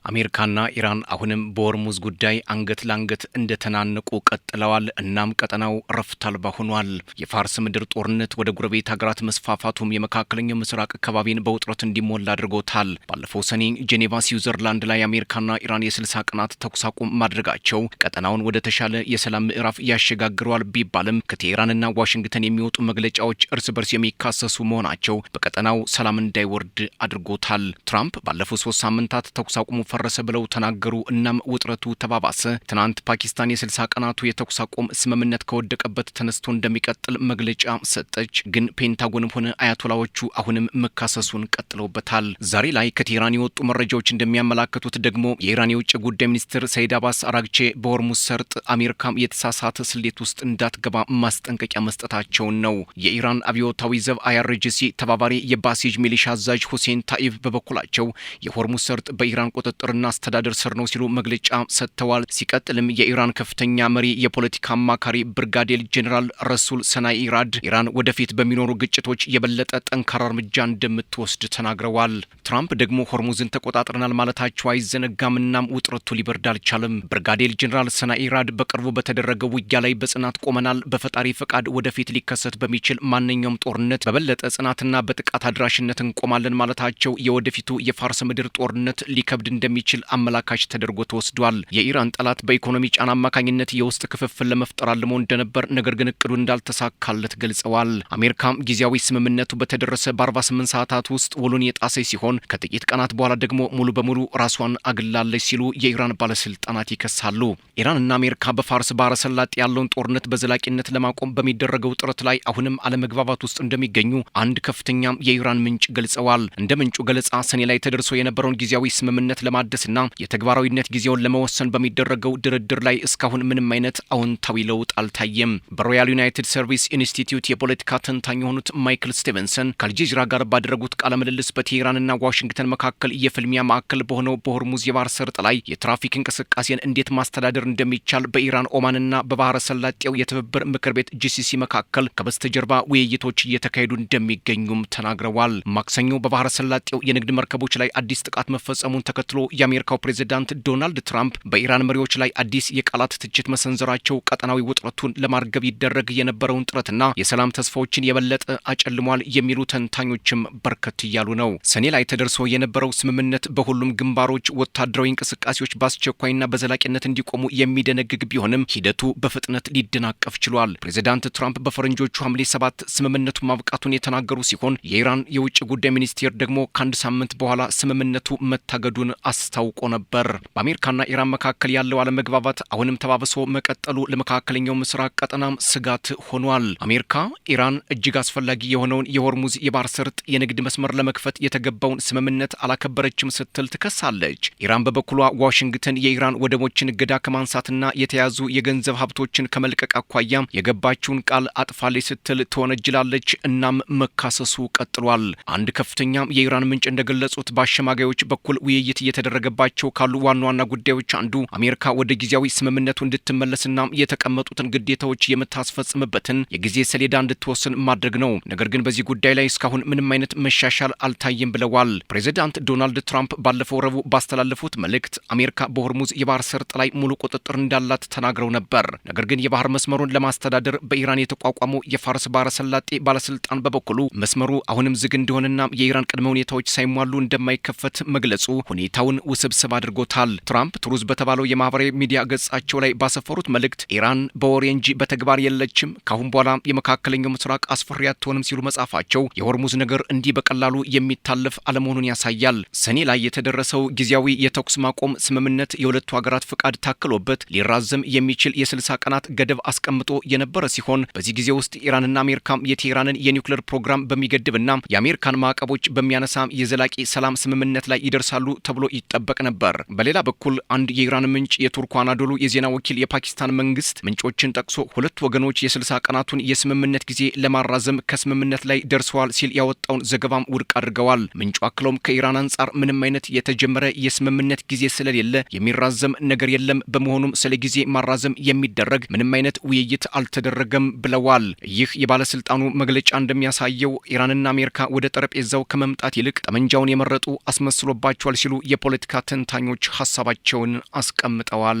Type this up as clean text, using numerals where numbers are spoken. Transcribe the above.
አሜሪካና ኢራን አሁንም በሆርሙዝ ጉዳይ አንገት ለአንገት እንደተናነቁ ቀጥለዋል። እናም ቀጠናው ረፍት አልባ ሆኗል። የፋርስ ምድር ጦርነት ወደ ጎረቤት ሀገራት መስፋፋቱም የመካከለኛው ምስራቅ አካባቢን በውጥረት እንዲሞላ አድርጎታል። ባለፈው ሰኔ ጄኔቫ ስዊዘርላንድ ላይ አሜሪካና ኢራን የ60 ቀናት ተኩስ አቁም ማድረጋቸው ቀጠናውን ወደ ተሻለ የሰላም ምዕራፍ ያሸጋግረዋል ቢባልም ከቴህራንና ዋሽንግተን የሚወጡ መግለጫዎች እርስ በርስ የሚካሰሱ መሆናቸው በቀጠናው ሰላም እንዳይወርድ አድርጎታል። ትራምፕ ባለፉት 3 ሳምንታት ተኩስ አቁሙ ፈረሰ ብለው ተናገሩ። እናም ውጥረቱ ተባባሰ። ትናንት ፓኪስታን የ60 ቀናቱ የተኩስ አቁም ስምምነት ከወደቀበት ተነስቶ እንደሚቀጥል መግለጫ ሰጠች። ግን ፔንታጎንም ሆነ አያቶላዎቹ አሁንም መካሰሱን ቀጥለውበታል። ዛሬ ላይ ከቴህራን የወጡ መረጃዎች እንደሚያመላክቱት ደግሞ የኢራን የውጭ ጉዳይ ሚኒስትር ሰይድ አባስ አራግቼ በሆርሙዝ ሰርጥ አሜሪካም የተሳሳተ ስሌት ውስጥ እንዳትገባ ማስጠንቀቂያ መስጠታቸውን ነው። የኢራን አብዮታዊ ዘብ አይአርጂሲ ተባባሪ የባሲጅ ሚሊሻ አዛዥ ሁሴን ታኢብ በበኩላቸው የሆርሙዝ ሰርጥ በኢራን ቁጥጥርና አስተዳደር ስር ነው ሲሉ መግለጫ ሰጥተዋል። ሲቀጥልም የኢራን ከፍተኛ መሪ የፖለቲካ አማካሪ ብርጋዴር ጄኔራል ረሱል ሰናኢ ኢራድ ኢራን ወደፊት በሚኖሩ ግጭቶች የበለጠ ጠንካራ እርምጃ እንደምትወስድ ተናግረዋል። ትራምፕ ደግሞ ሆርሙዝን ተቆጣጥረናል ማለታቸው አይዘነጋምናም ውጥረቱ ሊበርድ አልቻለም። ብርጋዴር ጄኔራል ሰናኢ ኢራድ በቅርቡ በተደረገው ውጊያ ላይ በጽናት ቆመናል፣ በፈጣሪ ፈቃድ ወደፊት ሊከሰት በሚችል ማንኛውም ጦርነት በበለጠ ጽናትና በጥቃት አድራሽነት እንቆማለን ማለታቸው የወደፊቱ የፋርስ ምድር ጦርነት ሊከብድ እንደሚችል አመላካች ተደርጎ ተወስዷል። የኢራን ጠላት በኢኮኖሚ ጫና አማካኝነት የውስጥ ክፍፍል ለመፍጠር አልሞ እንደነበር፣ ነገር ግን እቅዱ እንዳልተሳካለት ገልጸዋል። አሜሪካም ጊዜያዊ ስምምነቱ በተደረሰ በ48 ሰዓታት ውስጥ ውሉን የጣሰች ሲሆን ከጥቂት ቀናት በኋላ ደግሞ ሙሉ በሙሉ ራሷን አግላለች ሲሉ የኢራን ባለስልጣናት ይከሳሉ። ኢራንና አሜሪካ በፋርስ ባህረ ሰላጤ ያለውን ጦርነት በዘላቂነት ለማቆም በሚደረገው ጥረት ላይ አሁንም አለመግባባት ውስጥ እንደሚገኙ አንድ ከፍተኛም የኢራን ምንጭ ገልጸዋል። እንደ ምንጩ ገለጻ ሰኔ ላይ ተደርሶ የነበረውን ጊዜያዊ ስምምነት ለማደስና የተግባራዊነት ጊዜውን ለመወሰን በሚደረገው ድርድር ላይ እስካሁን ምንም አይነት አዎንታዊ ለውጥ አልታየም። በሮያል ዩናይትድ ሰርቪስ ኢንስቲትዩት የፖለቲካ ተንታኝ የሆኑት ማይክል ስቲቨንሰን ከአልጀዚራ ጋር ባደረጉት ቃለ ምልልስ በቴህራንና ዋሽንግተን መካከል የፍልሚያ ማዕከል በሆነው በሆርሙዝ የባህር ሰርጥ ላይ የትራፊክ እንቅስቃሴን እንዴት ማስተዳደር እንደሚቻል በኢራን ኦማንና በባህረ ሰላጤው የትብብር ምክር ቤት ጂሲሲ መካከል ከበስተጀርባ ውይይቶች እየተካሄዱ እንደሚገኙም ተናግረዋል። ማክሰኞ በባህረ ሰላጤው የንግድ መርከቦች ላይ አዲስ ጥቃት መፈጸሙን ተከትሎ የአሜሪካው ፕሬዝዳንት ዶናልድ ትራምፕ በኢራን መሪዎች ላይ አዲስ የቃላት ትችት መሰንዘራቸው ቀጠናዊ ውጥረቱን ለማርገብ ይደረግ የነበረውን ጥረትና የሰላም ተስፋዎችን የበለጠ አጨልሟል የሚሉ ተንታኞችም በርከት እያሉ ነው። ሰኔ ላይ ተደርሶ የነበረው ስምምነት በሁሉም ግንባሮች ወታደራዊ እንቅስቃሴዎች በአስቸኳይና በዘላቂነት እንዲቆሙ የሚደነግግ ቢሆንም ሂደቱ በፍጥነት ሊደናቀፍ ችሏል። ፕሬዝዳንት ትራምፕ በፈረንጆቹ ሐምሌ 7 ስምምነቱ ማብቃቱን የተናገሩ ሲሆን የኢራን የውጭ ጉዳይ ሚኒስቴር ደግሞ ከአንድ ሳምንት በኋላ ስምምነቱ መታገዱን አስታውቆ ነበር። በአሜሪካና ኢራን መካከል ያለው አለመግባባት አሁንም ተባብሶ መቀጠሉ ለመካከለኛው ምስራቅ ቀጠናም ስጋት ሆኗል። አሜሪካ ኢራን እጅግ አስፈላጊ የሆነውን የሆርሙዝ የባህር ሰርጥ የንግድ መስመር ለመክፈት የተገባውን ስምምነት አላከበረችም ስትል ትከሳለች። ኢራን በበኩሏ ዋሽንግተን የኢራን ወደቦችን እገዳ ከማንሳትና የተያዙ የገንዘብ ሀብቶችን ከመልቀቅ አኳያ የገባችውን ቃል አጥፋለች ስትል ትወነጅላለች። እናም መካሰሱ ቀጥሏል። አንድ ከፍተኛም የኢራን ምንጭ እንደገለጹት በአሸማጋዮች በኩል ውይይት እየተደረገባቸው ካሉ ዋና ዋና ጉዳዮች አንዱ አሜሪካ ወደ ጊዜያዊ ስምምነቱ እንድትመለስና የተቀመጡትን ግዴታዎች የምታስፈጽምበትን የጊዜ ሰሌዳ እንድትወስን ማድረግ ነው። ነገር ግን በዚህ ጉዳይ ላይ እስካሁን ምንም አይነት መሻሻል አልታየም ብለዋል። ፕሬዚዳንት ዶናልድ ትራምፕ ባለፈው ረቡዕ ባስተላለፉት መልእክት አሜሪካ በሆርሙዝ የባህር ሰርጥ ላይ ሙሉ ቁጥጥር እንዳላት ተናግረው ነበር። ነገር ግን የባህር መስመሩን ለማስተዳደር በኢራን የተቋቋመው የፋርስ ባህረ ሰላጤ ባለስልጣን በበኩሉ መስመሩ አሁንም ዝግ እንደሆነና የኢራን ቅድመ ሁኔታዎች ሳይሟሉ እንደማይከፈት መግለጹ ሁኔታውን ውስብስብ አድርጎታል። ትራምፕ ትሩዝ በተባለው የማህበራዊ ሚዲያ ገጻቸው ላይ ባሰፈሩት መልእክት ኢራን በወሬ እንጂ በተግባር የለችም፣ ካሁን በኋላ የመካከለኛው ምስራቅ አስፈሪ አትሆንም ሲሉ መጻፋቸው የሆርሙዝ ነገር እንዲህ በቀላሉ የሚታለፍ አለመሆኑን ያሳያል። ሰኔ ላይ የተደረሰው ጊዜያዊ የተኩስ ማቆም ስምምነት የሁለቱ ሀገራት ፍቃድ ታክሎበት ሊራዘም የሚችል የ60 ቀናት ገደብ አስቀምጦ የነበረ ሲሆን በዚህ ጊዜ ውስጥ ኢራንና አሜሪካም የቴህራንን የኒውክሌር ፕሮግራም በሚገድብና የአሜሪካን ማዕቀቦች በሚያነሳ የዘላቂ ሰላም ስምምነት ላይ ይደርሳሉ ተብሎ ይጠበቅ ነበር። በሌላ በኩል አንድ የኢራን ምንጭ የቱርኩ አናዶሉ የዜና ወኪል የፓኪስታን መንግስት ምንጮችን ጠቅሶ ሁለቱ ወገኖች የ60 ቀናቱን የስምምነት ጊዜ ለማራዘም ከስምምነት ላይ ደርሰዋል ሲል ያወጣውን ዘገባም ውድቅ አድርገዋል። ምንጩ አክለውም ከኢራን አንጻር ምንም አይነት የተጀመረ የስምምነት ጊዜ ስለሌለ የሚራዘም ነገር የለም፣ በመሆኑም ስለ ጊዜ ማራዘም የሚደረግ ምንም አይነት ውይይት አልተደረገም ብለዋል። ይህ የባለስልጣኑ መግለጫ እንደሚያሳየው ኢራንና አሜሪካ ወደ ጠረጴዛው ከመምጣት ይልቅ ጠመንጃውን የመረጡ አስመስሎባቸዋል ሲሉ የፖለቲካ ተንታኞች ሀሳባቸውን አስቀምጠዋል።